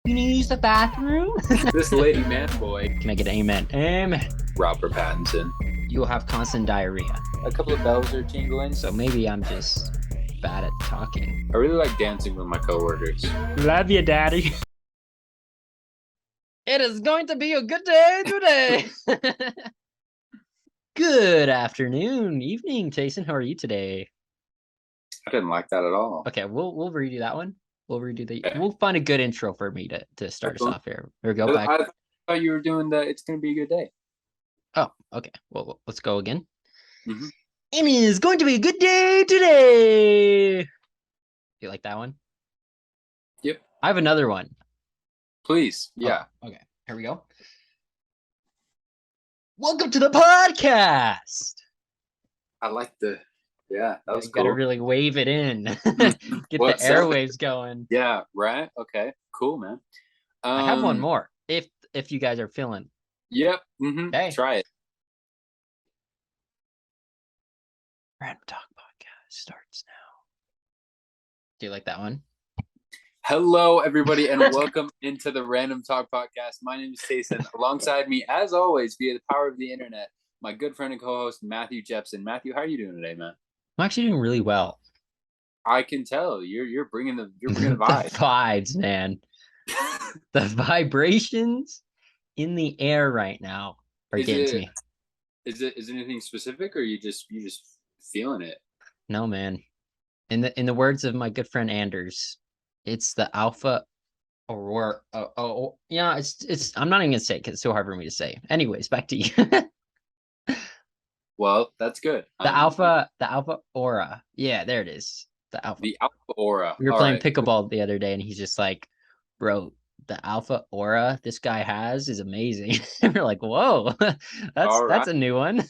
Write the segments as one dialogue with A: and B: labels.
A: You need to use the bathroom?
B: This lady man boy,
A: Can I get an amen? Amen.
B: Robert Pattinson.
A: You will have constant diarrhea.
B: A couple of bells are tingling.
A: So maybe I'm just bad at talking.
B: I really like dancing with my coworkers.
A: Love you, Daddy. It is going to be a good day today. Good afternoon, evening, Tacen. How are you today?
B: I didn't like that at all.
A: Okay, we'll redo that one. We'll redo the.
B: Okay.
A: We'll find a good intro for me to start us off here. Or go back.
B: I thought you were doing the. It's gonna be a good day.
A: Oh, okay. Well, let's go again.
B: Mm-hmm.
A: It is going to be a good day today. You like that one?
B: Yep.
A: I have another one.
B: Please. Yeah.
A: Oh, okay. Here we go. Welcome to the podcast.
B: I like the. Yeah, that was
A: You
B: cool.
A: gotta really wave it in. Get
B: What's
A: the airwaves going.
B: Yeah. Right. Okay. Cool, man.
A: I have one more. If you guys are feeling.
B: Yep. Mm-hmm.
A: Okay.
B: Try it.
A: Random Talk Podcast starts now. Do you like that one?
B: Hello, everybody, and welcome into the Random Talk Podcast. My name is Tacen. Alongside me, as always, via the power of the internet, my good friend and co-host Matthew Jepson. Matthew, how are you doing today, man?
A: I'm actually doing really well.
B: I can tell you're bringing the vibe.
A: The vibes, man. The vibrations in the air right now are getting to me.
B: Is it anything specific, or you just feeling it?
A: No, man. In the words of my good friend Anders, it's the alpha aurora. Yeah, it's. I'm not even gonna say it because it's so hard for me to say. Anyways, back to you.
B: Well, that's good.
A: The alpha aura. Yeah, there it is. The alpha
B: aura.
A: We were playing pickleball the other day, and he's just like, "Bro, the alpha aura this guy has is amazing." And we're like, "Whoa, that's a new one."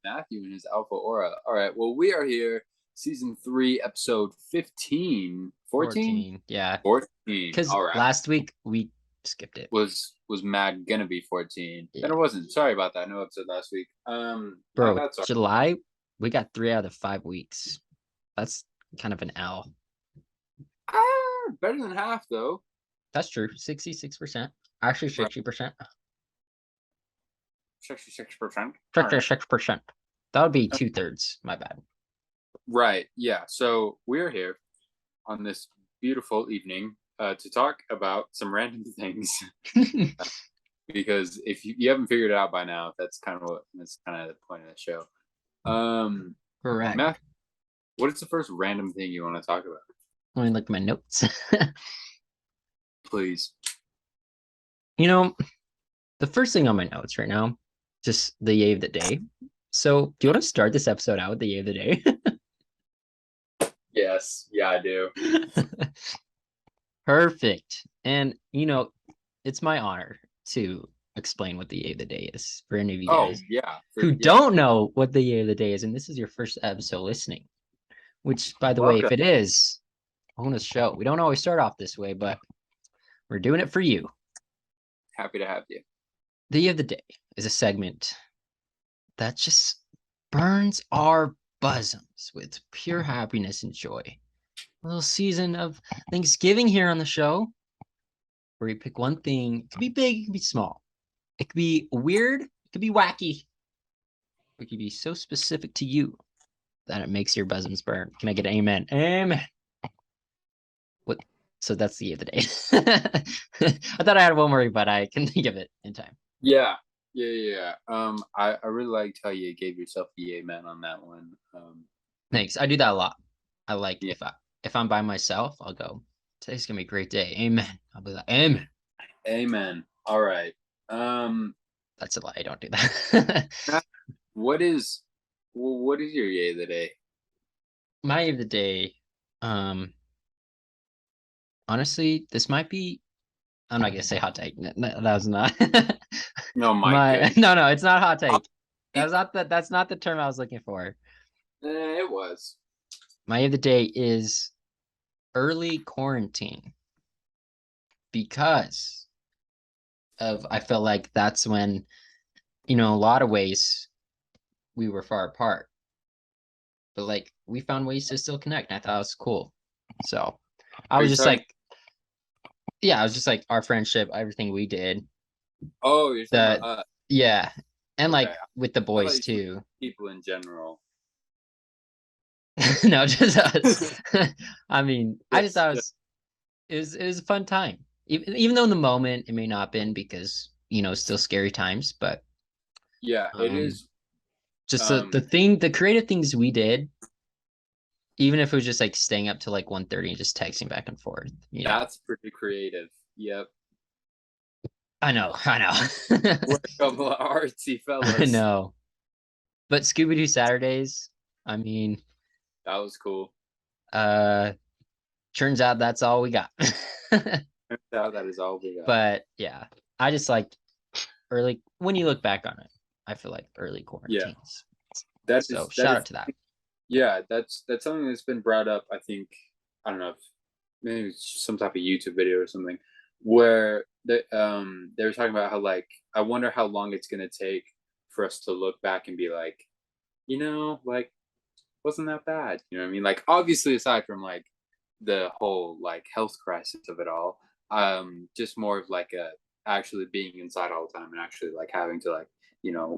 B: Matthew and his alpha aura. All right. Well, we are here, season 3, episode 15. 14?
A: Yeah.
B: 14.
A: Because last week we skipped it.
B: Was Mad gonna be 14? Yeah. And it wasn't. Sorry about that. No episode last week.
A: Bro, July, we got 3 out of 5 weeks. That's kind of an L.
B: Better than half though.
A: That's true. 66%. Actually, 60%.
B: 66%.
A: 66%. That would be 2/3. My bad.
B: Right. Yeah. So we're here on this beautiful evening to talk about some random things. Because if you haven't figured it out by now, that's kind of the point of the show.
A: Correct.
B: Matt, what is the first random thing you want to talk about?
A: Let me look at my notes.
B: Please.
A: You know, the first thing on my notes right now, just the yay of the day. So, do you want to start this episode out with the yay of the day?
B: Yes. Yeah, I do.
A: Perfect. And, it's my honor to explain what the yay of the day is for any of you guys who don't know what the yay of the day is. And this is your first episode listening, which, by the way, if it is, bonus show. We don't always start off this way, but we're doing it for you.
B: Happy to have you.
A: The yay of the day is a segment that just burns our bosoms with pure happiness and joy. A little season of Thanksgiving here on the show, where you pick one thing. It could be big, it could be small. It could be weird, it could be wacky. It could be so specific to you that it makes your bosoms burn. Can I get an amen? Amen. What? So that's the yay of the day. I thought I had one more, but I can think of it in time.
B: Yeah. I really liked how you gave yourself the amen on that one.
A: Thanks. I do that a lot. I like if I'm by myself, I'll go, today's gonna be a great day. Amen. I'll be like, amen.
B: Amen. All right.
A: That's a lie. I don't do that.
B: What is your yay of the day?
A: My yay of the day, honestly, this might be. I'm not gonna say hot take. That was not.
B: No,
A: no, it's not hot take. That's not the term I was looking for.
B: It was.
A: My yay of the day is early quarantine, because I felt like that's when, in a lot of ways, we were far apart, but like we found ways to still connect. And I thought it was cool. So I was just like, Yeah, it was just like our friendship, everything we did.
B: Oh, you're talking about
A: The yeah, and
B: Okay.
A: like with the
B: I thought
A: boys
B: you said
A: too.
B: people in general.
A: No, just us. I mean, I just
B: Yes.
A: thought it was a fun time. Even though in the moment it may not have been because still scary times, but
B: Yeah, it
A: um
B: is.
A: just the
B: Um,
A: thing, the creative things we did, even if it was just like staying up till like 1:30 and just texting back and forth.
B: that's pretty creative. Yep.
A: I know, I know.
B: We're a couple of artsy
A: I
B: fellas.
A: know. But Scooby Doo Saturdays, I mean,
B: That was cool.
A: uh turns out that's all we got.
B: That is all we got.
A: But yeah, I just like early when you look back on it, I feel like early
B: Yeah,
A: quarantines.
B: that
A: So
B: is that
A: shout
B: is
A: out to that.
B: yeah. That's something that's been brought up. I think I don't know if maybe it's some type of YouTube video or something where they were talking about how like I wonder how long it's gonna take for us to look back and be like, like wasn't that bad? You know what I mean? Like obviously aside from like the whole like health crisis of it all, just more of like a actually being inside all the time and actually like having to like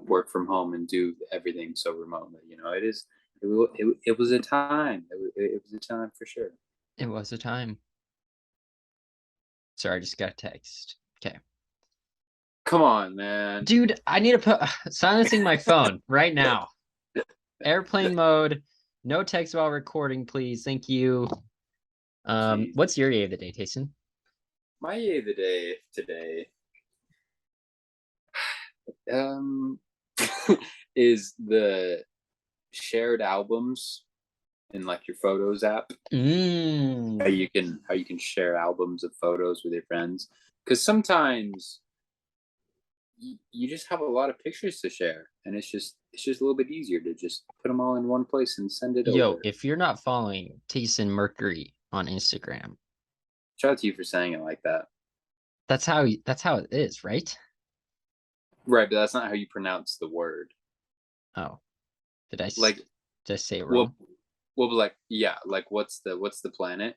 B: work from home and do everything so remotely. It was a time. It was a time for sure.
A: It was a time. Sorry, I just got a text. Okay.
B: Come on, man.
A: Dude, I need to put silencing my phone right now. Airplane mode. No text while recording, please. Thank you.
B: Jeez.
A: What's your day of the day, Tayson?
B: My yay of the day today um is the shared albums in like your photos app. How
A: Mm.
B: you can share albums of photos with your friends because sometimes you just have a lot of pictures to share and it's just a little bit easier to just put them all in one place and send it
A: Yo,
B: over.
A: if you're not following Tayson Mercury on Instagram,
B: Shout out to you for saying it like that.
A: that's how it is, right?
B: Right, but that's not how you pronounce the word.
A: Oh, did I
B: Like
A: just say it
B: well
A: wrong?
B: well like yeah, like what's the planet?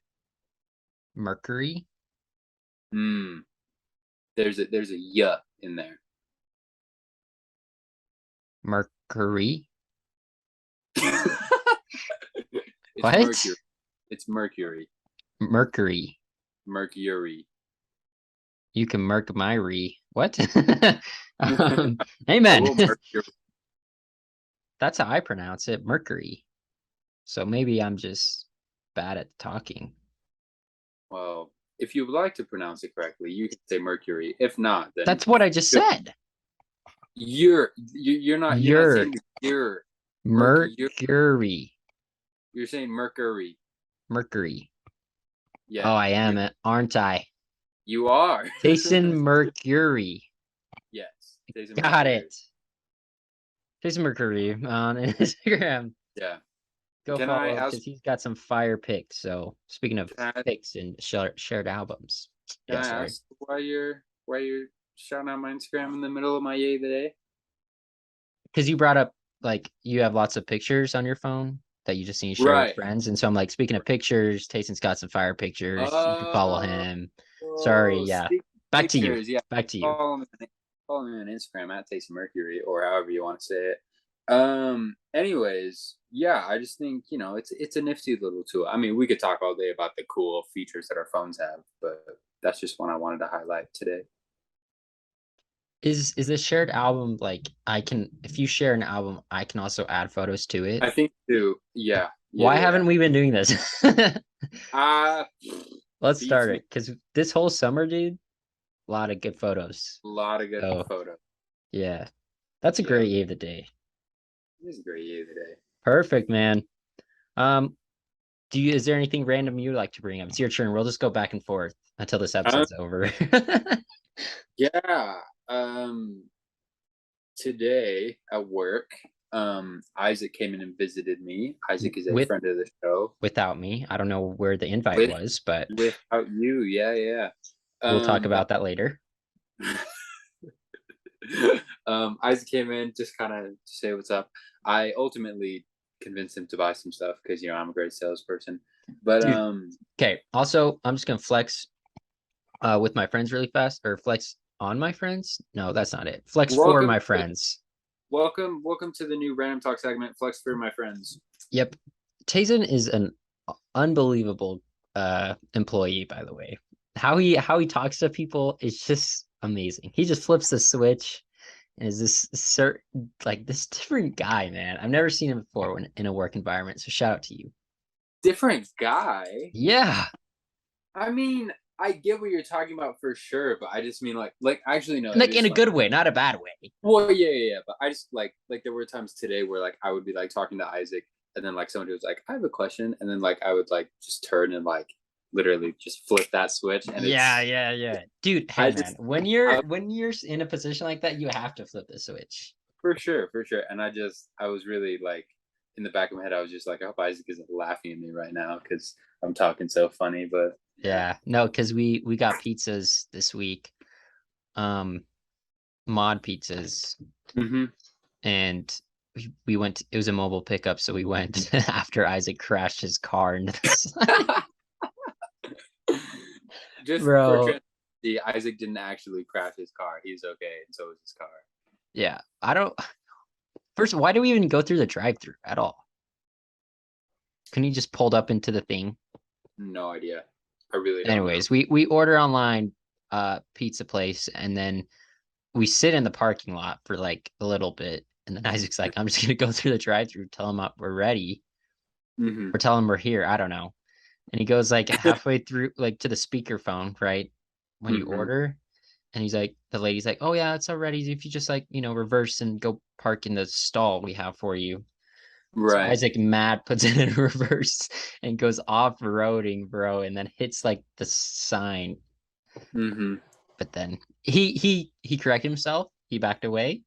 A: Mercury?
B: Hmm. There's a y in there.
A: Mercury?
B: It's
A: What?
B: Mercury. It's Mercury.
A: Mercury.
B: Mercury.
A: You can merc my re. What?
B: I
A: um, Amen.
B: will Mercury.
A: That's how I pronounce it, Mercury. So maybe I'm just bad at talking.
B: Well, if you would like to pronounce it correctly, you can say Mercury. If not, then
A: That's what I just said.
B: you're not
A: You're
B: saying you're Mercury.
A: Mercury.
B: You're saying Mercury.
A: Mercury.
B: Yeah,
A: Oh, I am, aren't I?
B: you are.
A: Jason Mercury.
B: Yes, Tacen
A: Got
B: Mercury.
A: it. Jason Mercury on Instagram.
B: Yeah.
A: Go
B: Can I
A: follow
B: ask?
A: because he's got some fire pics. So speaking of
B: Can I,
A: pics and shared albums.
B: can
A: Yeah,
B: I
A: sorry.
B: ask why you're shouting out my Instagram in the middle of my yay today?
A: Because you brought up like you have lots of pictures on your phone that you just need to share with
B: Right.
A: friends. And so I'm like, speaking of pictures, Tayson's got some fire pictures. You can follow
B: Oh,
A: him. Sorry, yeah.
B: speak
A: Back to you.
B: pictures. Yeah,
A: Back to you.
B: follow me on Instagram at Tacen Mercury or however you want to say it. Anyways, yeah, I just think it's a nifty little tool. I mean, we could talk all day about the cool features that our phones have, but that's just one I wanted to highlight today.
A: Is this shared album like I can if you share an album, I can also add photos to it?
B: I think too. Yeah, yeah,
A: Why
B: yeah.
A: haven't we been doing this?
B: Ah,
A: Let's
B: beats
A: start
B: me.
A: it. Because this whole summer, dude, a lot of good photos.
B: A lot of good
A: So
B: photos.
A: yeah. That's a
B: Yeah,
A: great E of the day.
B: this is a great year today.
A: Perfect, man. Um, is there anything random you'd like to bring up? It's your turn. We'll just go back and forth until this
B: Um,
A: episode's over.
B: yeah. Today at work, Isaac came in and visited me. Isaac is a
A: With
B: friend of the show.
A: without me. I don't know where the invite
B: With
A: was, but
B: without you, yeah, yeah.
A: we'll talk
B: But
A: about that later.
B: Isaac came in just kind of to say what's up. I ultimately convinced him to buy some stuff because I'm a great salesperson. But
A: Dude, okay. Also, I'm just gonna flex. with my friends really fast, or flex on my friends. No, that's not it. Flex for
B: Welcome,
A: my friends.
B: welcome to the new Random Talk segment, Flex for My Friends.
A: Yep. Tacen is an unbelievable employee, by the way. How he talks to people is just amazing. He just flips the switch and is this certain like this different guy, man. I've never seen him before when in a work environment. So shout out to you.
B: Different guy.
A: Yeah.
B: I mean, I get what you're talking about for sure, but I just mean like actually no, it
A: Like in
B: is
A: a
B: funny.
A: good way, not a bad way.
B: Well, yeah. But I just like there were times today where like I would be like talking to Isaac, and then like somebody was like, "I have a question," and then like I would like just turn and like literally just flip that switch, and
A: Yeah. Dude,
B: I
A: hey man,
B: just
A: when you're in a position like that, you have to flip the switch.
B: for sure, and I was really like in the back of my head, I was just like, I hope Isaac isn't laughing at me right now because I'm talking so funny, but yeah.
A: Yeah. No, because we got pizzas this week. Um, mod pizzas.
B: Mm-hmm.
A: And we went it was a mobile pickup, so we went after Isaac crashed his car into the side.
B: Just for
A: Bro.
B: transparency, Isaac didn't actually crash his car. He's okay, and so is his car.
A: Yeah. I don't first, why do we even go through the drive-through at all? Couldn't he just pulled up into the thing?
B: No idea. I really don't know.
A: Anyways, we order online pizza place, and then we sit in the parking lot for like a little bit, and then Isaac's like, I'm just gonna go through the drive-through, tell him we're ready,
B: Mm-hmm.
A: or tell him we're here. I don't know. And he goes like halfway through, like to the speakerphone, right? When you
B: Mm-hmm.
A: order. And he's like, the lady's like, oh yeah, it's already if you just like, reverse and go park in the stall we have for you. So
B: Right.
A: Isaac mad puts it in reverse and goes off-roading, bro, and then hits like the sign.
B: Mm-hmm.
A: But then he corrected himself. He backed away,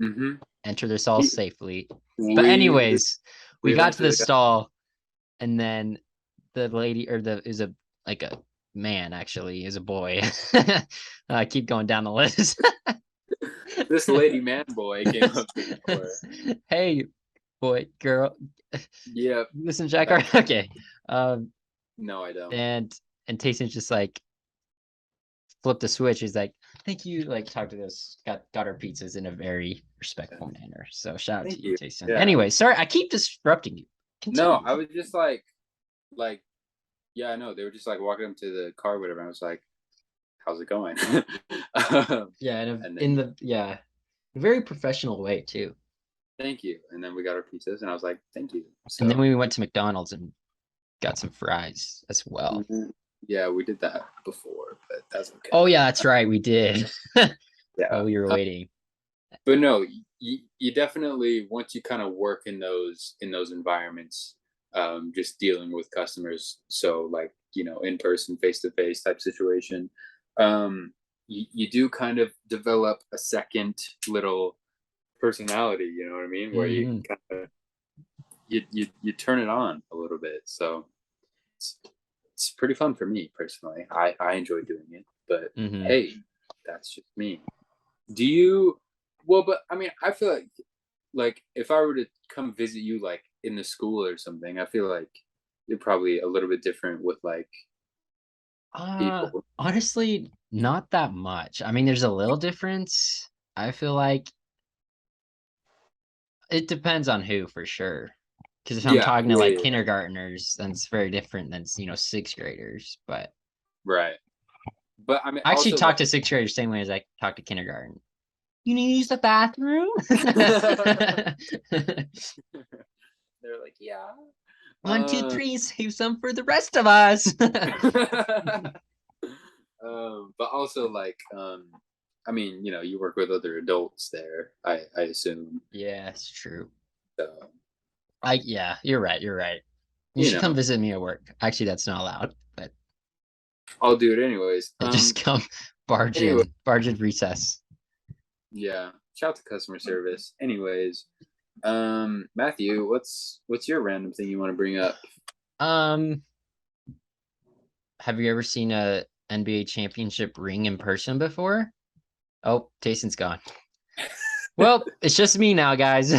B: Mm-hmm.
A: entered the stall
B: He,
A: safely. But
B: we
A: anyways, we
B: we
A: got to the
B: eventually got.
A: stall, and then the lady or the is a like a man actually is a boy. I keep going down the list.
B: This lady man boy came up to the door.
A: Hey, boy, girl,
B: Yep.
A: listen, Jack. Okay, um,
B: No, I don't.
A: and Tayson's just like flip the switch. He's like, "Thank you." Like, talk to this. Got our pizzas in a very respectful manner. So shout out to
B: Thank
A: you,
B: you.
A: Tayson.
B: Yeah.
A: Anyway, sorry, I keep disrupting you.
B: No,
A: Continue.
B: I was just like, yeah, I know. They were just like walking up to the car, whatever. And I was like, how's it going?
A: Yeah,
B: And
A: in
B: then
A: the very professional way too.
B: thank you. And then we got our pizzas, and I was like, thank you.
A: And then
B: So
A: we went to McDonald's and got some fries as well.
B: mhm. Yeah, we did that before, but that's okay.
A: Oh yeah, that's right, we did.
B: Yeah.
A: While we were waiting.
B: But no, you definitely once you kind of work in those environments, just dealing with customers, so like in person, face to face type situation, you do kind of develop a second little personality. You know what I mean? Where you
A: Hmm.
B: kind of you turn it on a little bit. So it's it's pretty fun for me personally. I enjoy doing it, but
A: Hmm.
B: hey, that's just me. Do you? Well, but I mean, I feel like if I were to come visit you like in the school or something, I feel like you're probably a little bit different with like people.
A: Honestly, not that much. I mean, there's a little difference. I feel like it depends on who for sure. Because if I'm talking to like
B: Yeah.
A: kindergartners, then it's very different than sixth graders. But
B: Right. But I mean,
A: I actually
B: also
A: talk
B: like
A: to sixth graders same way as I talk to kindergarten. You need to use the bathroom?
B: they're like, yeah.
A: One, two,
B: Uh,
A: three, save some for the rest of us.
B: but also like, I mean, you work with other adults there. I assume.
A: Yeah, it's true.
B: So
A: Yeah, you're right. You're right. You
B: you
A: should come
B: know,
A: visit me at work. Actually, that's not allowed, but
B: I'll do it anyways.
A: just come
B: Anyway,
A: barge in recess.
B: yeah. Shout out to customer service. Anyways, Matthew, what's your random thing you want to bring up?
A: Um, have you ever seen a NBA championship ring in person before? Oh, Tayson's gone. Well, it's just me now, guys.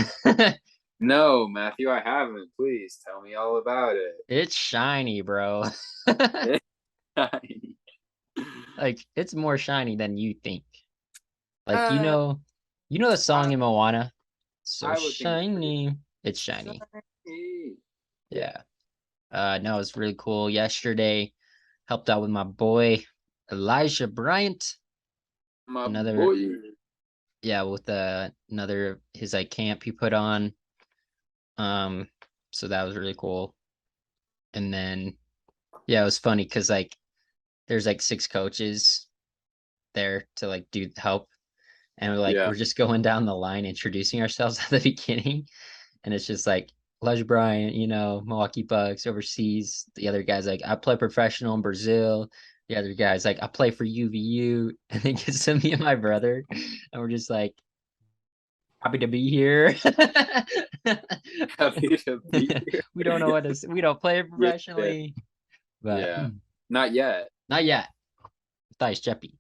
B: No, Matthew, I haven't. Please tell me all about it.
A: It's shiny, bro.
B: It's shiny.
A: Like it's more shiny than you think. Like
B: Uh,
A: you know the song
B: I,
A: in Moana? So
B: I would think it's pretty
A: shiny. It's shiny.
B: shiny. Yeah,
A: Yeah. No, it was really cool. Yesterday, helped out with my boy Elijah Bryant.
B: my
A: Another,
B: boy.
A: yeah, with another his like camp he put on. Um, so that was really cool. And then, yeah, it was funny because like there's like 6 coaches there to like do help, and
B: Yeah,
A: we're just going down the line introducing ourselves at the beginning, and it's just like Elijah Bryant, Milwaukee Bucks overseas. The other guy's like, I play professional in Brazil. The other guy's like, I play for UVU. And then gets to me and my brother, and we're just like, happy to be here.
B: happy to be here.
A: We don't know what to say. We don't play
B: Yeah,
A: professionally, but
B: yeah. Not yet.
A: not yet. Thais Jeppy,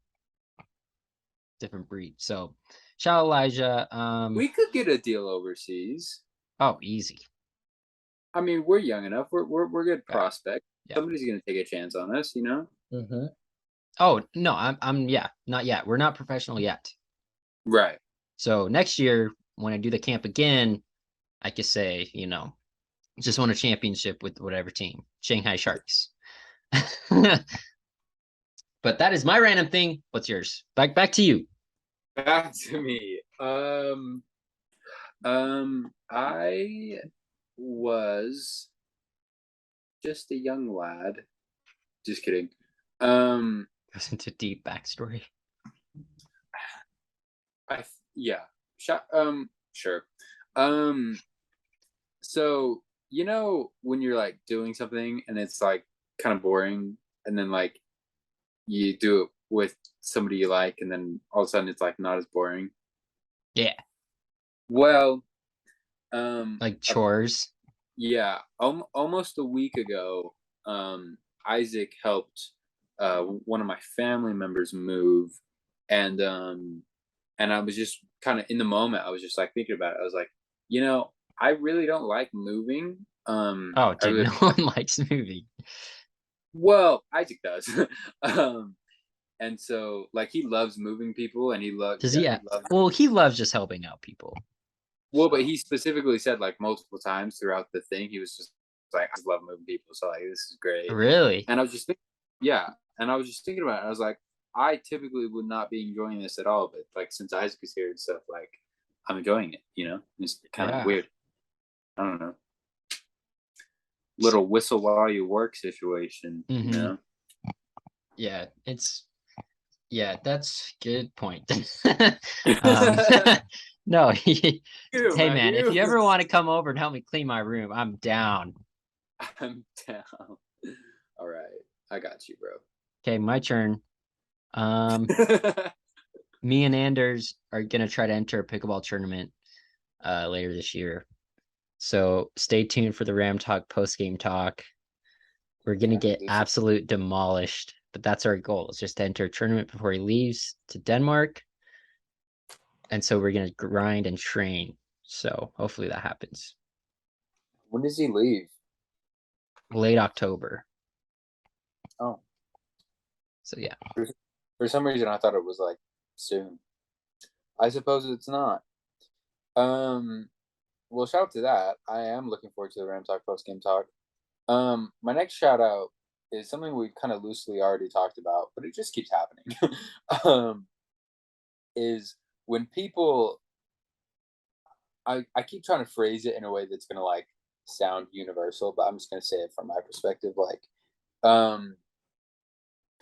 A: different breed. So, shout out Elijah.
B: We could get a deal overseas.
A: Oh, easy.
B: I mean, we're young enough. We're good
A: Yeah,
B: prospect.
A: yeah.
B: Somebody's gonna take a chance on us, you know?
A: Mm-hmm. Oh no, yeah, not yet. We're not professional yet.
B: Right.
A: So next year, when I do the camp again, I could say, just won a championship with whatever team, Shanghai Sharks. But that is my random thing. What's yours? Back to you.
B: Back to me. I was just a young lad. Just kidding. Um,
A: Goes into deep backstory.
B: yeah. Sure. Um, so when you're like doing something and it's like kind of boring, and then like you do it with somebody you like, and then all of a sudden it's like not as boring.
A: Yeah,
B: Well,
A: like chores.
B: yeah, almost a week ago, Isaac helped one of my family members move, and I was just kind of in the moment. I was just like thinking about it. I was like, I really don't like moving.
A: Oh,
B: I
A: dude,
B: really
A: no one likes moving.
B: well, Isaac does, um, and so like he loves moving people, and he loves
A: Does
B: yeah
A: he?
B: he loves.
A: Well, he loves just helping out people.
B: Well, but
A: So
B: he specifically said like multiple times throughout the thing, he was just like, I just love moving people. So like, this is great.
A: really,
B: And I was just thinking, yeah. And I was just thinking about it. I was like, I typically would not be enjoying this at all. But like, since Isaac is here and stuff, like, I'm enjoying it, It's kind of
A: yeah.
B: weird. I don't know. Little whistle while you work situation.
A: Mm-hmm. Yeah, that's good point. um, no,
B: You,
A: hey man, if
B: Matthew.
A: you ever want to come over and help me clean my room, I'm down.
B: I'm down. All right. I got you, bro.
A: Okay, my turn. Um, me and Anders are gonna try to enter a pickleball tournament later this year. So stay tuned for the Ram Talk post game talk. We're gonna get
B: This is
A: absolute demolished, but that's our goal. Is just to enter a tournament before he leaves to Denmark. And so we're gonna grind and train. So hopefully that happens.
B: when does he leave?
A: Late October.
B: Oh,
A: So yeah.
B: for some reason I thought it was like soon. I suppose it's not. Um, well, shout out to that. I am looking forward to the Ram Talk post game talk. My next shout out is something we kind of loosely already talked about, but it just keeps happening. um, is when people, I keep trying to phrase it in a way that's gonna like sound universal, but I'm just gonna say it from my perspective. Like, um,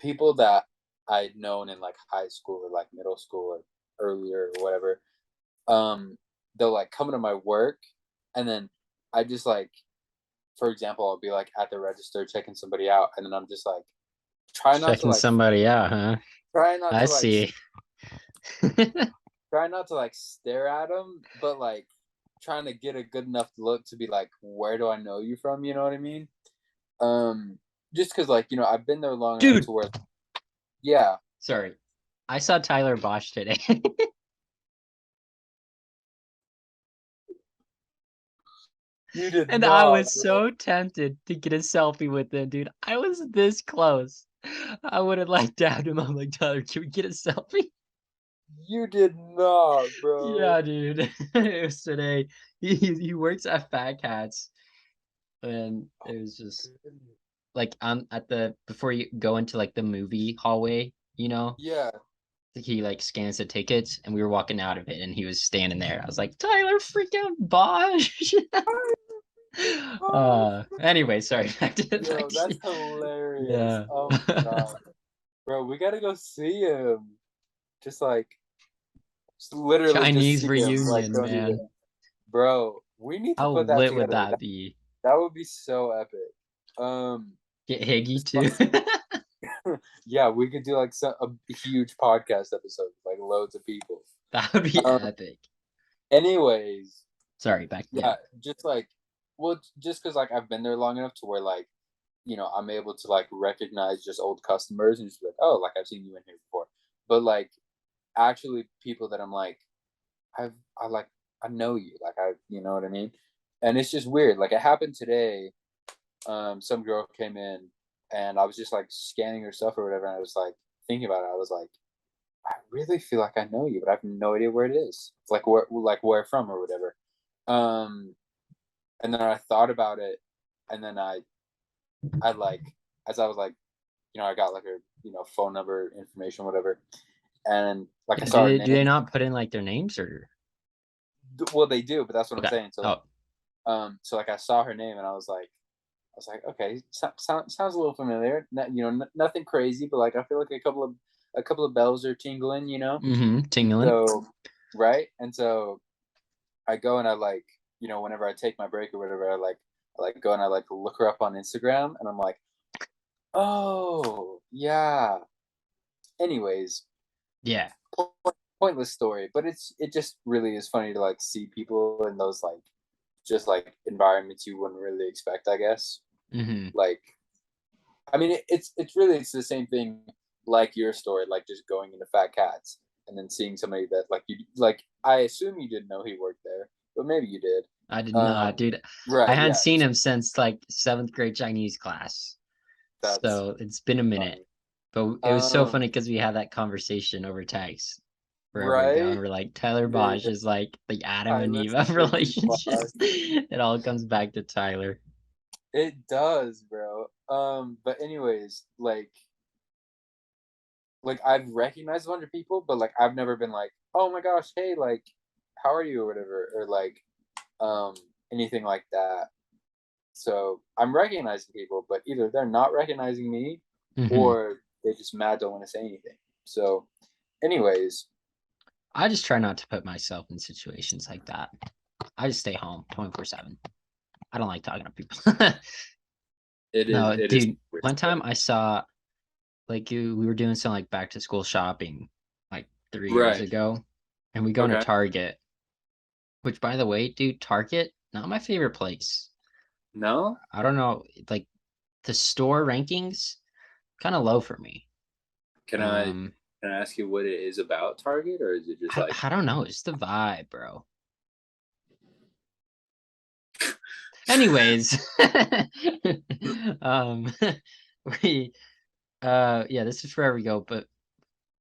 B: people that I'd known in like high school or like middle school or earlier or whatever, they'll like come into my work, and then I just like, for example, I'll be like at the register checking somebody out, and then I'm just like, try not to
A: Checking
B: like,
A: somebody out, huh?
B: try not
A: I
B: to like,
A: see.
B: try not to like stare at them, but like trying to get a good enough look to be like, where do I know you from? You know what I mean? Just because like I've been there long enough
A: Dude,
B: to where, yeah,
A: sorry. I saw Tyler Bosch today.
B: you did
A: And I
B: not,
A: was
B: bro.
A: so tempted to get a selfie with him, dude. I was this close. I would have like dabbed him. I'm like, Tyler, can we get a selfie?
B: You did not, bro.
A: Yeah, dude. It was today. He works at Fat Cats, and it was just like I'm at the before you go into like the movie hallway,
B: Yeah.
A: he like scans the tickets, and we were walking out of it, and he was standing there. I was like, Tyler, freak out, Bosch. Anyway, sorry. Back
B: Yo,
A: to
B: that's
A: you.
B: hilarious.
A: Yeah.
B: Oh my god. Bro, we gotta go see him. Just like just literally just
A: Chinese
B: see him. Like
A: reunion,
B: don't
A: man.
B: even bro, we need to
A: How
B: put that
A: lit would
B: together.
A: that be?
B: That would be so epic. Um
A: Get Higgy
B: it's
A: too.
B: yeah, we could do like a huge podcast episode with like loads of people.
A: That would be
B: Um,
A: epic.
B: anyways,
A: Sorry, back yeah.
B: yeah, just like, well, just because like I've been there long enough to where like, I'm able to like recognize just old customers and just be like, oh, like I've seen you in here before. But like, actually, people that I'm like, I like, I know you, like you know what I mean? And it's just weird. Like it happened today. Some girl came in and I was just like scanning her stuff or whatever, and I was like thinking about it. I was like, I really feel like I know you, but I have no idea where it is. Like where from or whatever. Um, and then I thought about it, and then I like as I was like, I got like her, phone number, information, whatever, and like I
A: Yeah,
B: saw her
A: do they
B: name.
A: not put in like their names or
B: Well, they do, but that's what I'm
A: okay.
B: saying. So like,
A: Oh,
B: so like I saw her name, and I was like, okay, sounds a little familiar. Nothing crazy, but like I feel like a couple of bells are tingling,
A: tingling.
B: So right, and so I go and I like, whenever I take my break or whatever, I like go and I like look her up on Instagram, and I'm like, oh yeah. Anyways,
A: Yeah.
B: pointless story, but it just really is funny to like see people in those like just like environments you wouldn't really expect, I guess.
A: Mm-hmm.
B: Like, I mean, it's the same thing like your story, like just going into Fat Cats and then seeing somebody that like you like. I assume you didn't know he worked there, but maybe you did.
A: I did not,
B: Um,
A: dude. I
B: right?
A: hadn't
B: Yeah,
A: seen him since like seventh grade Chinese class.
B: that's
A: So it's been a minute.
B: funny.
A: But it was so funny
B: Um,
A: because we had that conversation over text forever ago. And
B: right?
A: we're like, Tyler
B: Yeah,
A: Bosch is like the Adam and
B: Tyler
A: Eve of
B: freaking
A: relationships.
B: Bosch.
A: It all comes back to Tyler.
B: It does, bro. But anyways, like I've recognized a bunch of people, but like I've never been like, oh my gosh, hey, like, how are you or whatever, or like, um, anything like that. So I'm recognizing people, but either they're not recognizing me,
A: Hmm.
B: or they just mad don't want to say anything. So, anyways,
A: I just try not to put myself in situations like that. I just stay home 24/7. I don't like talking to people.
B: it is
A: No,
B: it is
A: dude,
B: weird
A: one
B: stuff.
A: time I saw like we were doing some like back to school shopping like 3 years
B: Right.
A: ago, and we go into
B: Okay.
A: Target, which by the way, dude, Target, not my favorite place.
B: No.
A: I don't know, like the store rankings kind of low for me.
B: Can I
A: Um,
B: can I ask you what it is about Target, or is it just
A: I,
B: like
A: I don't know, it's the vibe, bro. Anyways, um, we yeah, this is where we go, but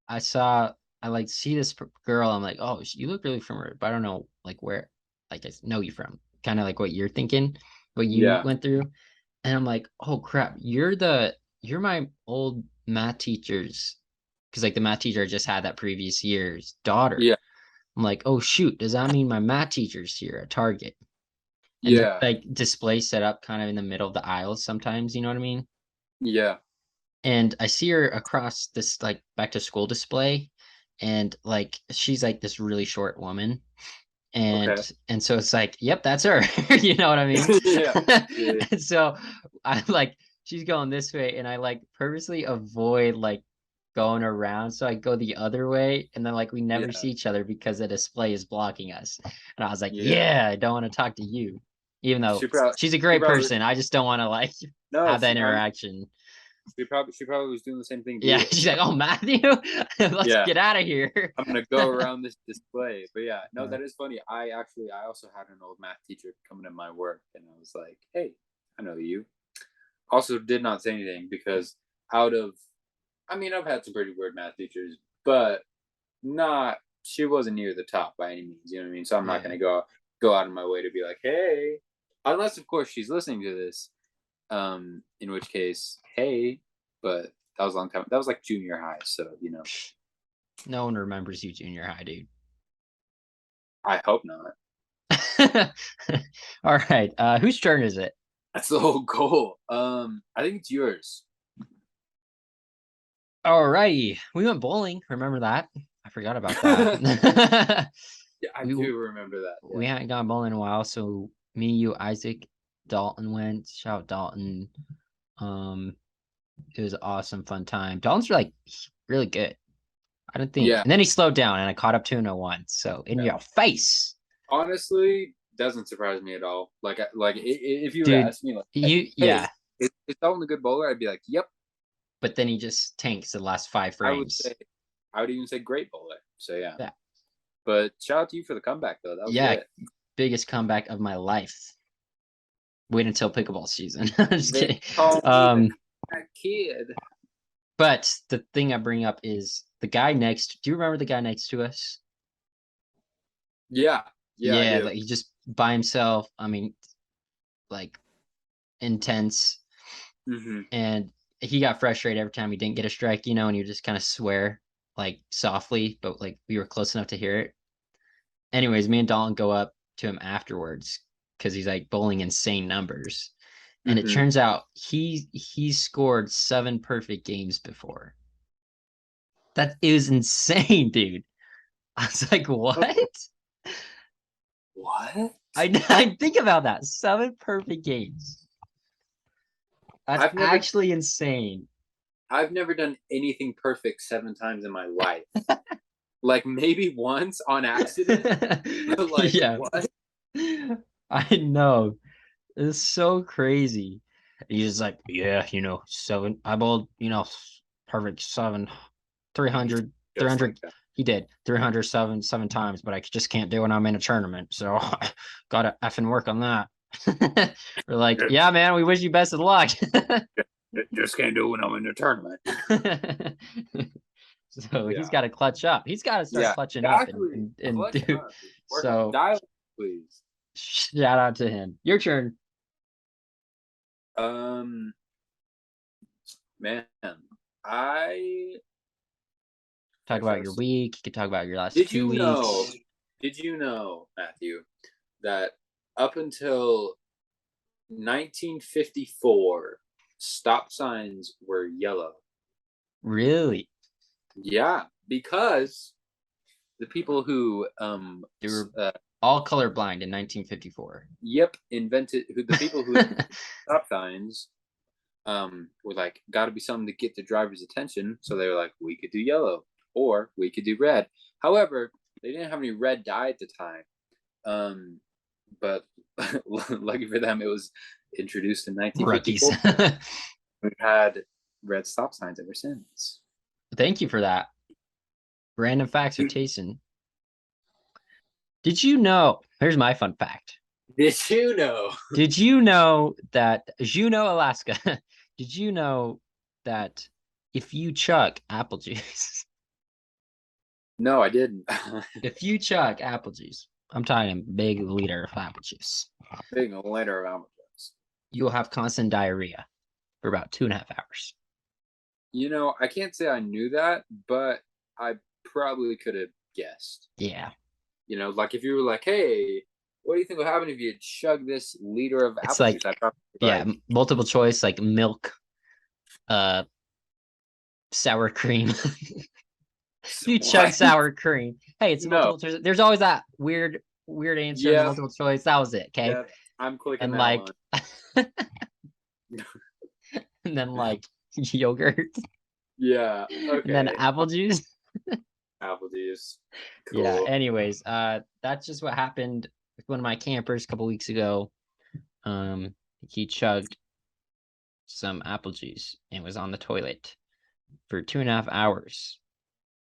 A: I saw I like see this girl. I'm like, oh, you look really familiar, but I don't know like where like I know you from. Kind of like what you're thinking, what you
B: yeah
A: went through. And I'm like, oh crap, you're my old math teacher's because like the math teacher I just had that previous year's daughter.
B: yeah
A: I'm like, oh shoot, does that mean my math teacher's here at Target? And there's
B: yeah
A: like display set up kind of in the middle of the aisles sometimes, you know what I mean?
B: yeah
A: And I see her across this like back to school display, and like she's like this really short woman, and
B: okay
A: and so it's like, yep, that's her. You know what I mean?
B: yeah yeah
A: And so I like she's going this way, and I like purposely avoid like going around, so I go the other way, and then like we never
B: yeah
A: see each other because the display is blocking us. And I was like,
B: yeah.
A: yeah, I don't want to talk to you, even though
B: She probably
A: she's a
B: she
A: great
B: probably
A: person. I just don't want to like
B: no
A: have that
B: she I mean
A: interaction.
B: she probably was doing the same thing to
A: Yeah,
B: you.
A: she's like, "Oh, Matthew, let's
B: Yeah,
A: get out of here."
B: I'm gonna go around this display. But yeah, no,
A: Uh,
B: that is funny. I also had an old math teacher coming to my work, and I was like, hey, I know you. Also, did not say anything because out of I mean, I've had some pretty weird math teachers, but not. She wasn't near the top by any means. You know what I mean? So I'm not
A: Yeah.
B: gonna go out of my way to be like, hey, unless of course she's listening to this. In which case, hey, but that was a long time. That was like junior high, so
A: No one remembers you junior high, dude.
B: I hope not.
A: All right. Whose turn is it?
B: That's the whole goal. I think it's yours.
A: All righty. We went bowling. Remember that? I forgot about that.
B: Yeah, I
A: we
B: do remember that.
A: we
B: Yeah.
A: hadn't gone bowling in a while, so me, you, Isaac, Dalton went. Shout out Dalton. Um, it was an awesome, fun time. Dalton's like really good. I don't think.
B: Yeah.
A: And then he slowed down, and I caught up to him in one. So in
B: Yeah.
A: your face,
B: Honestly, doesn't surprise me at all. If you would
A: dude.
B: ask me, like,
A: You
B: hey,
A: yeah.
B: is Dalton a good bowler? I'd be like, yep.
A: But then he just tanks the last 5
B: I would
A: frames.
B: say, I would even say great bowler. So yeah.
A: Yeah.
B: But shout out to you for the comeback though. That was
A: Yeah,
B: lit.
A: biggest comeback of my life. Wait until pickleball season. Just
B: They
A: kidding.
B: call me that kid.
A: But the thing I bring up is the guy next. Do you remember the guy next to us?
B: Yeah. Yeah, I
A: Yeah,
B: do.
A: like he just by himself. I mean, like intense,
B: Mm-hmm.
A: and he got frustrated every time he didn't get a strike, and you just kind of swear like softly, but like we were close enough to hear it. Anyways, me and Dalton go up to him afterwards because he's like bowling insane numbers. And it
B: Mm-hmm.
A: turns out he's scored 7 perfect games before. That is insane, dude. I was like, what?
B: What?
A: I think about that. 7 perfect games. That's
B: I've never
A: actually insane.
B: I've never done anything perfect 7 times in my life. Like maybe once on accident, but like
A: Yeah,
B: what?
A: I know. It's so crazy. He's like, yeah, 7. I bowled, perfect 7, 300,
B: Just like
A: 300.
B: that.
A: He did 307 7 times, but I just can't do it when I'm in a tournament. So gotta effing work on that. We're like, yeah, man, we wish you best of luck.
B: Just can't do it when I'm in a tournament.
A: So he's
B: Yeah.
A: got to clutch up. He's got to start
B: Yeah.
A: clutching up
B: Exactly.
A: and
B: Clutch
A: do.
B: up. Work on
A: So
B: dial, please.
A: shout out to him. Your turn.
B: Um, man, I
A: Talk about your week. You could talk about your last
B: did
A: 2
B: you know?
A: weeks.
B: Did you know, Matthew, that up until 1954, stop signs were yellow?
A: Really?
B: Yeah, because the people who
A: They were all colorblind in 1954.
B: invented the people who stop signs were like, got to be something to get the driver's attention. So they were like, we could do yellow or we could do red. However, they didn't have any red dye at the time. But lucky for them, it was introduced in
A: Rookies.
B: 1954. We've had red stop signs ever since.
A: Thank you for that. Random facts are Tacen. Did you know? Here's my fun fact.
B: Did you know?
A: Did you know that Juneau, Alaska? Did you know that if you chug apple juice,
B: No, I didn't.
A: if you chug apple juice, I'm talking big liter of apple juice,
B: Being a later of Albatross.
A: you'll have constant diarrhea for about 2.5 hours.
B: I can't say I knew that, but I probably could have guessed.
A: Yeah.
B: Like if you were like, hey, what do you think would happen if you chug this liter of
A: It's
B: apple
A: like,
B: juice? I probably
A: yeah, multiple choice, like milk, sour cream. You chug
B: what?
A: sour cream. Hey, it's
B: No.
A: multiple choice. There's always that weird answer in the
B: Yeah.
A: multiple choice. That was it. Okay.
B: Yeah. I'm clicking
A: And
B: that
A: like,
B: one.
A: and then like yogurt.
B: Yeah. Okay.
A: And then apple juice.
B: Apple juice. Cool.
A: Yeah. Anyways, that's just what happened with one of my campers a couple weeks ago. He chugged some apple juice and was on the toilet for 2.5 hours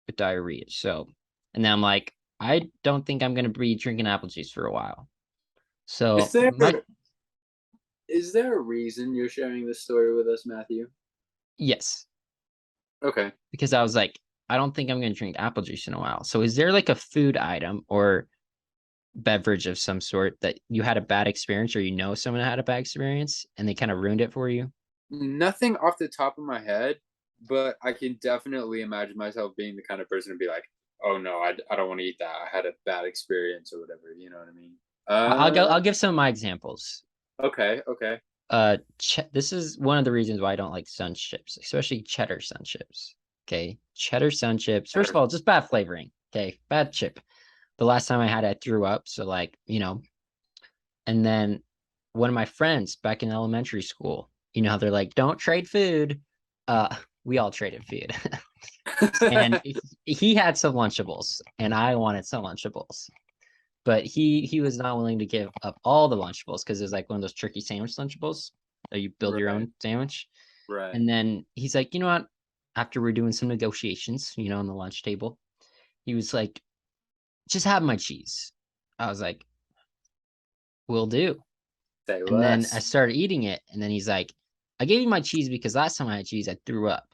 A: with diarrhea. So, and then I'm like, I don't think I'm gonna be drinking apple juice for a while. So
B: Is there a reason you're sharing this story with us, Matthew?
A: yes.
B: Okay.
A: because I was like, I don't think I'm gonna drink apple juice in a while. So is there like a food item or beverage of some sort that you had a bad experience, or you know someone had a bad experience and they kind of ruined it for you?
B: Nothing off the top of my head, but I can definitely imagine myself being the kind of person to be like, "Oh no, I don't want to eat that. I had a bad experience or whatever." You know what I mean?
A: I'll go. I'll give some of my examples.
B: Okay, okay.
A: This is one of the reasons why I don't like sun chips, especially cheddar sun chips. Okay, cheddar sun chips. First of all, just bad flavoring. Okay, bad chip. The last time I had it, I threw up. So like, and then one of my friends back in elementary school, how they're like, don't trade food. We all traded food. And he had some Lunchables and I wanted some Lunchables. But he was not willing to give up all the Lunchables because it was like one of those turkey sandwich Lunchables that you build your
B: Right,
A: own sandwich.
B: right.
A: And then he's like, you know what? After we're doing some negotiations, on the lunch table, he was like, just have my cheese. I was like, will do.
B: Say
A: And then I
B: less.
A: started eating it. And then he's like, I gave you my cheese because last time I had cheese, I threw up.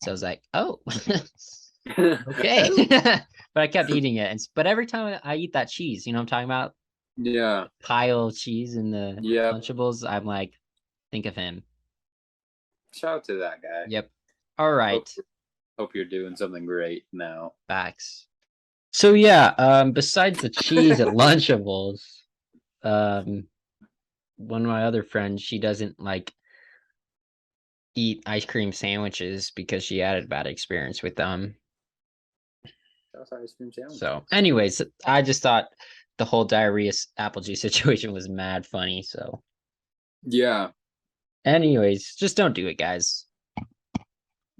A: So I was like, oh, okay.
B: Oh,
A: But I kept eating it. But every time I eat that cheese, I'm talking about
B: yeah.
A: pile of cheese in the
B: Yep.
A: Lunchables, I'm like, think of him.
B: Shout out to that guy.
A: Yep. All
B: Hope
A: right.
B: hope you're doing something great now.
A: Facts. So yeah, besides the cheese at Lunchables, um, one of my other friends, she doesn't like eat ice cream sandwiches because she had a bad experience with them.
B: Shout out ice cream
A: So,
B: sandwiches.
A: anyways, I just thought the whole diarrhea apple juice situation was mad funny. So,
B: Yeah,
A: anyways, just don't do it, guys,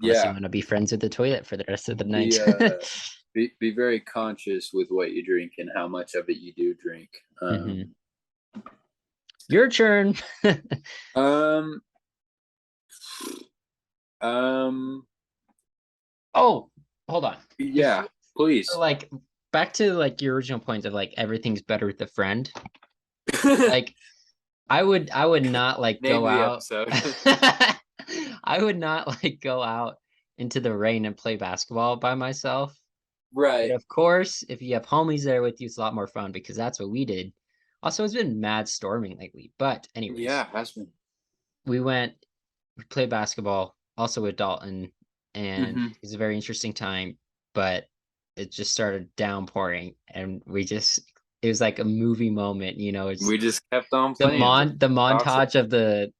A: unless you
B: yeah.
A: want to be friends with the toilet for the rest of the
B: Be
A: night.
B: be very conscious with what you drink and how much of it you do drink.
A: Mhm. Your turn.
B: Um, um,
A: Oh, hold on.
B: yeah,
A: Before, so
B: please.
A: like back to like your original point of like everything's better with a friend. Like I would not like
B: Name
A: go
B: of the
A: out.
B: episode.
A: I would not like go out into the rain and play basketball by myself. But
B: Right.
A: of course, if you have homies there with you, it's a lot more fun because that's what we did. Also, it's been mad storming lately. But anyways,
B: Yeah, has been.
A: we played basketball also with Dalton, and
B: Hmm.
A: it was a very interesting time, but it just started downpouring and it was like a movie moment, it's
B: We just kept on
A: the
B: playing for
A: the
B: awesome.
A: montage of the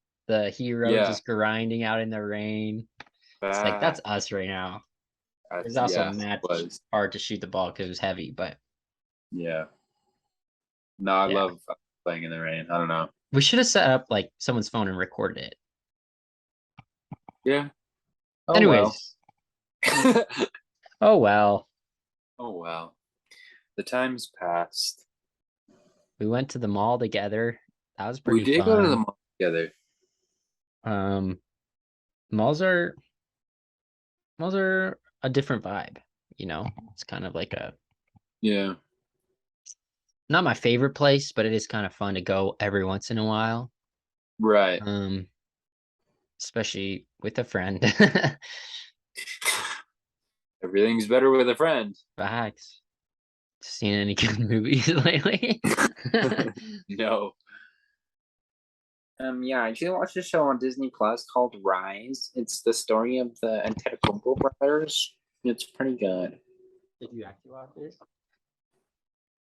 A: hero
B: Yeah,
A: just grinding out in the rain. It's like that's
B: that.
A: us right now. It's also
B: Yeah,
A: mad
B: was.
A: hard to shoot the ball because it was heavy, but
B: Yeah. No, I
A: yeah.
B: love playing in the rain. I don't know.
A: We should have set up like someone's phone and recorded it.
B: Yeah. Oh well.
A: Anyways, oh well.
B: Oh well. The time's passed.
A: We went to the mall together. That was
B: We
A: pretty
B: did go to the
A: fun.
B: mall together.
A: Um, malls are malls are a different vibe, It's kind of like a
B: Yeah.
A: not my favorite place, but it is kind of fun to go every once in a while.
B: Right.
A: Um, especially with a friend.
B: Everything's better with a friend.
A: Facts. Seen any good movies lately?
B: No. Yeah, I just watched a show on Disney Plus called Rise. It's the story of the Antetokounmpo brothers. It's pretty good.
A: Did you actually watch it?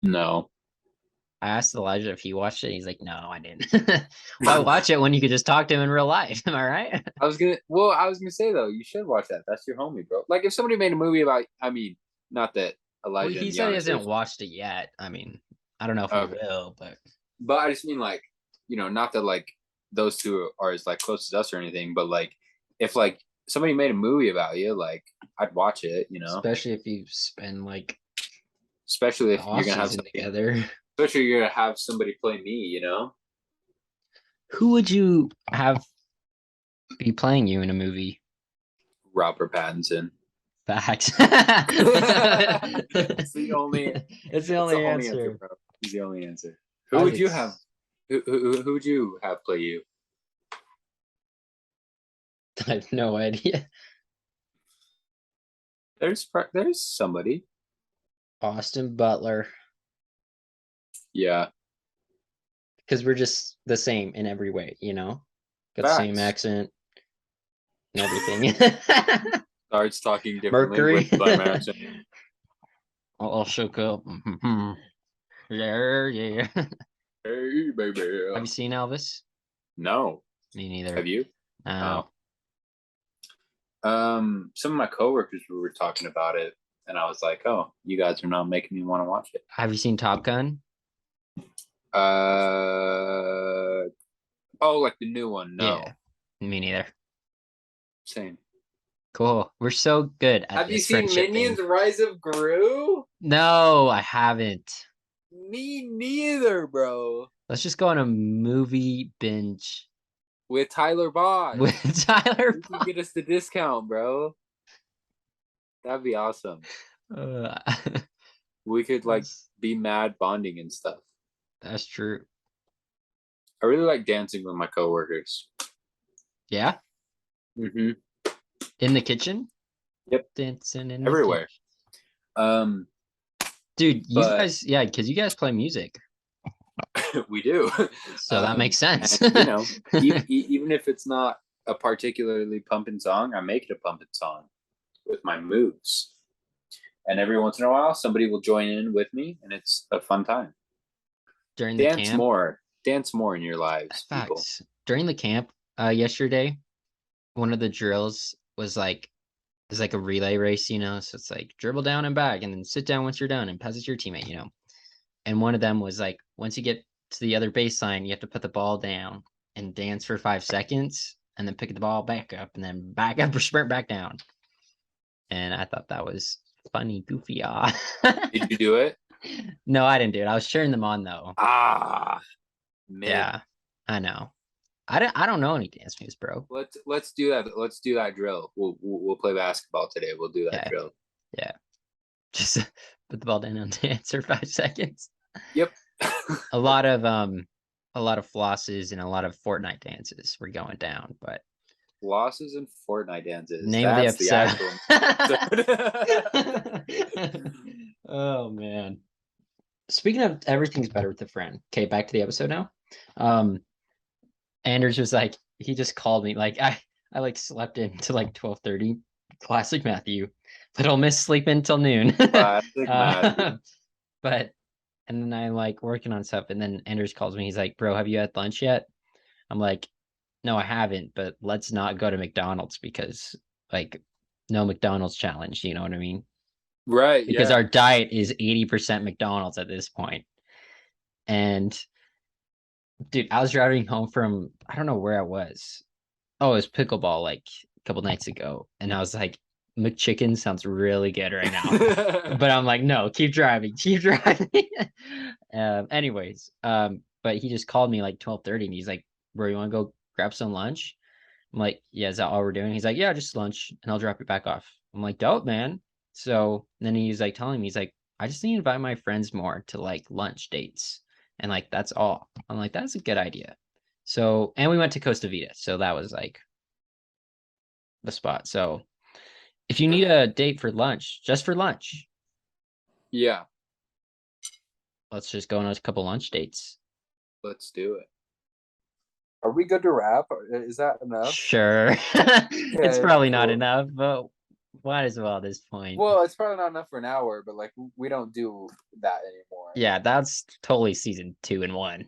B: No.
A: I asked Elijah if he watched it. He's like, no, I didn't. Why watch it when you could just talk to him in real life? Am I right?
B: I was gonna say though, you should watch that. That's your homie, bro. Like if somebody made a movie about, I mean, not that
A: Well,
B: Elijah
A: he
B: and
A: said he
B: Giannis are,
A: hasn't watched it yet. I mean, I don't know if he
B: okay,
A: will, but
B: but I just mean like, not that like those two are as like close as us or anything, but like if like somebody made a movie about you, like I'd watch it,
A: especially if you spend like
B: especially
A: the
B: if you're
A: off
B: gonna have
A: season
B: somebody,
A: together.
B: especially if you're gonna have somebody play me.
A: Who would you have be playing you in a movie?
B: Robert Pattinson.
A: Facts.
B: It's the only.
A: It's the
B: It's the
A: only
B: only answer,
A: answer.
B: bro. He's the only answer. Who would you have?
A: Facts.
B: Who would you have play you?
A: I have no idea.
B: There's somebody.
A: Austin Butler.
B: Yeah,
A: Because we're just the same in every way, got the same
B: facts.
A: accent and everything.
B: Starts talking differently
A: Mercury.
B: with same accent.
A: All shook up. Yeah.
B: Hey, baby.
A: Have you seen Elvis?
B: No.
A: Me neither.
B: Have you?
A: No.
B: Some of my coworkers were talking about it, and I was like, "Oh, you guys are not making me want to watch it."
A: Have you seen Top Gun?
B: Like the new one. No,
A: Yeah. Me neither.
B: same.
A: Cool. We're so good at
B: Have you
A: this
B: seen
A: friendship
B: Minions:
A: thing.
B: Rise of Gru?
A: No, I haven't.
B: Me neither, bro.
A: Let's just go on a movie binge
B: With Tyler Bosch.
A: with Tyler
B: You can
A: Bosch.
B: get us the discount, bro. That'd be awesome.
A: Uh,
B: We could be mad bonding and stuff.
A: that's true.
B: I really like dancing with my coworkers.
A: Yeah?
B: Mm-hmm.
A: In the kitchen?
B: Yep.
A: Dancing in
B: Everywhere.
A: Dude, you guys, yeah, because you guys play music.
B: We do.
A: So that makes sense.
B: And, even if it's not a particularly pumping song, I make it a pumping song with my moves. And every once in a while, somebody will join in with me, and it's a fun time.
A: During the camp.
B: Dance more in your lives, people.
A: Facts. During the camp yesterday, one of the drills was like, it's like a relay race, so it's like dribble down and back and then sit down once you're done and pass it to your teammate, and one of them was like, once you get to the other baseline, you have to put the ball down and dance for 5 seconds and then pick the ball back up and then back up or sprint back down. And I thought that was funny, goofy.
B: Did you do it?
A: No, I didn't do it. I was cheering them on though.
B: Man.
A: Yeah, I know. I don't know any dance moves, bro.
B: Let's do that. Let's do that drill. We'll play basketball today. We'll do that drill.
A: Yeah. Just put the ball down and dance for 5 seconds.
B: Yep.
A: a lot of flosses and a lot of Fortnite dances were going down, but
B: flosses and Fortnite dances.
A: Name
B: That's
A: of the episode. Oh man. Speaking of everything's better with a friend. Okay, back to the episode now. Anders was like, he just called me. Like I slept in to 12:30. Classic Matthew. Little miss sleeping until noon.
B: Classic Matthew.
A: But and then I'm working on stuff, and then Anders calls me. He's like, "Bro, have you had lunch yet?" I'm like, "No, I haven't, but let's not go to McDonald's because no McDonald's challenge, you know what I mean?"
B: Right.
A: Because our diet is 80% McDonald's at this point. And dude, I was driving home from, I don't know where I was. Oh, it was pickleball a couple nights ago. And I was like, McChicken sounds really good right now. But I'm like, no, keep driving. Anyways, but he just called me 12:30 and he's like, bro, you want to go grab some lunch? I'm like, yeah, is that all we're doing? He's like, yeah, just lunch and I'll drop you back off. I'm like, dope, man. So then he's telling me, he's like, I just need to invite my friends more to lunch dates. And that's all. I'm like, that's a good idea. So, and we went to Costa Vida. So that was the spot. So if you need a date for lunch, just for lunch.
B: Yeah.
A: Let's just go on a couple lunch dates.
B: Let's do it. Are we good to wrap? Is that enough?
A: Sure. It's probably not enough, but might as well at this point.
B: Well, it's probably not enough for an hour, but we don't do that anymore.
A: Yeah, that's totally season 2 and 1.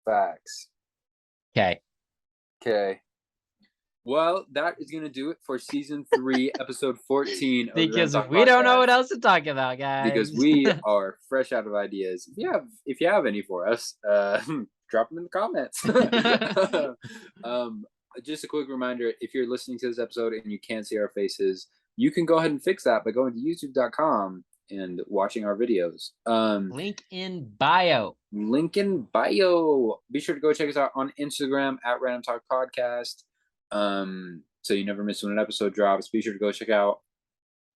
B: Facts.
A: Okay.
B: Well, that is gonna do it for season 3, episode 14.
A: Because we don't know what else to talk about, guys.
B: Because we are fresh out of ideas. If you have any for us, drop them in the comments. Just a quick reminder: if you're listening to this episode and you can't see our faces, you can go ahead and fix that by going to YouTube.com and watching our videos.
A: Link in bio.
B: Be sure to go check us out on Instagram at Random Talk Podcast. So you never miss when an episode drops. Be sure to go check out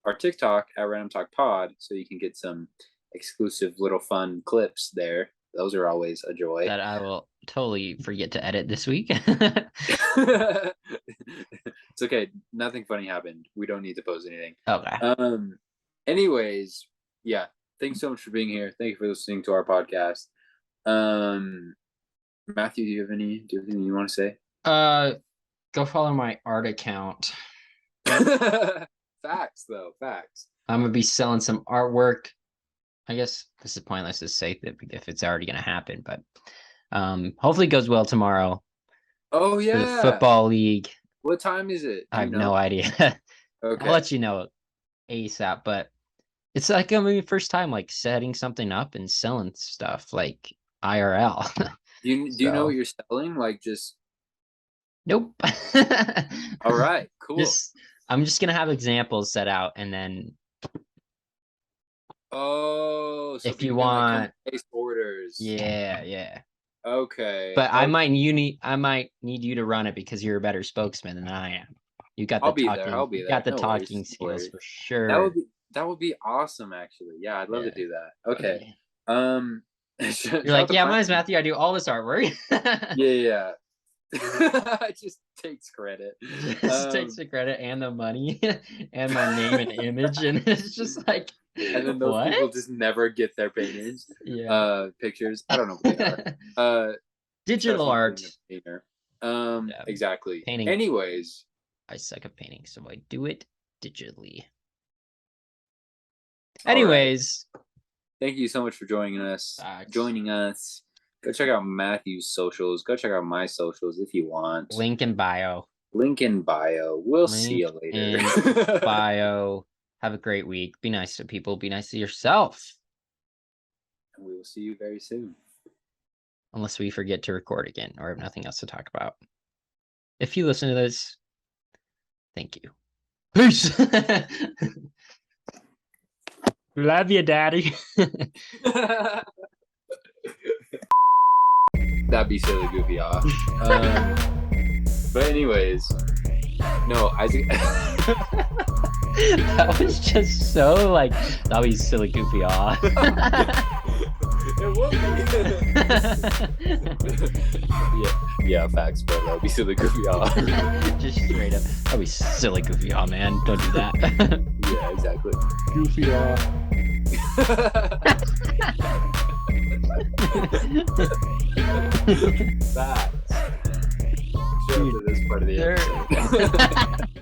B: our TikTok at Random Talk Pod so you can get some exclusive little fun clips there. Those are always a joy.
A: That I will totally forget to edit this week.
B: It's okay. Nothing funny happened. We don't need to post anything.
A: Okay.
B: Anyways, yeah. Thanks so much for being here. Thank you for listening to our podcast. Matthew, do you have anything you want to say?
A: Go follow my art account.
B: Facts, though. Facts.
A: I'm gonna be selling some artwork. I guess this is pointless to say that if it's already gonna happen, but hopefully it goes well tomorrow.
B: Oh
A: For the
B: yeah.
A: football league.
B: What time is it?
A: I have no idea.
B: Okay.
A: I'll let you know ASAP, but it's like first time like setting something up and selling stuff like IRL.
B: Do you know what you're selling? Like just
A: Nope.
B: all right, cool.
A: I'm just gonna have examples set out, and then
B: so
A: if you want
B: like place orders.
A: Yeah.
B: Okay.
A: But I might need you to run it because you're a better spokesman than I am. You got the
B: I'll be
A: talking.
B: there. I'll be there.
A: You got the
B: No
A: talking
B: worries.
A: skills for sure.
B: That would be awesome, actually. Yeah, I'd love to do that. Okay.
A: You're like, yeah, mine's Matthew. I do all this artwork.
B: Yeah. It just takes credit.
A: Just takes the credit and the money and my name and image, and it's just like,
B: and then those people just never get their paintings.
A: Yeah.
B: Pictures. I don't know what they are.
A: Digital art.
B: Exactly.
A: Painting.
B: Anyways,
A: I suck at painting, so I do it digitally. Anyways,
B: thank you so much for joining us. Go check out Matthew's socials. Go check out my socials if you want.
A: Link in bio.
B: We'll see you later.
A: Bio. Have a great week. Be nice to people. Be nice to yourself.
B: And we will see you very soon.
A: Unless we forget to record again or have nothing else to talk about. If you listen to this, thank you. Peace. Love you, Daddy.
B: That'd be silly goofy off. But anyways, no, Isaac.
A: That was just so like, that'd be silly goofy off.
B: It will be. Yeah, facts, but that'd be silly goofy off.
A: Just straight up, that'd be silly goofy off, man. Don't do that.
B: Yeah, exactly.
A: Goofy off.
B: Facts. Show up to this part of the episode.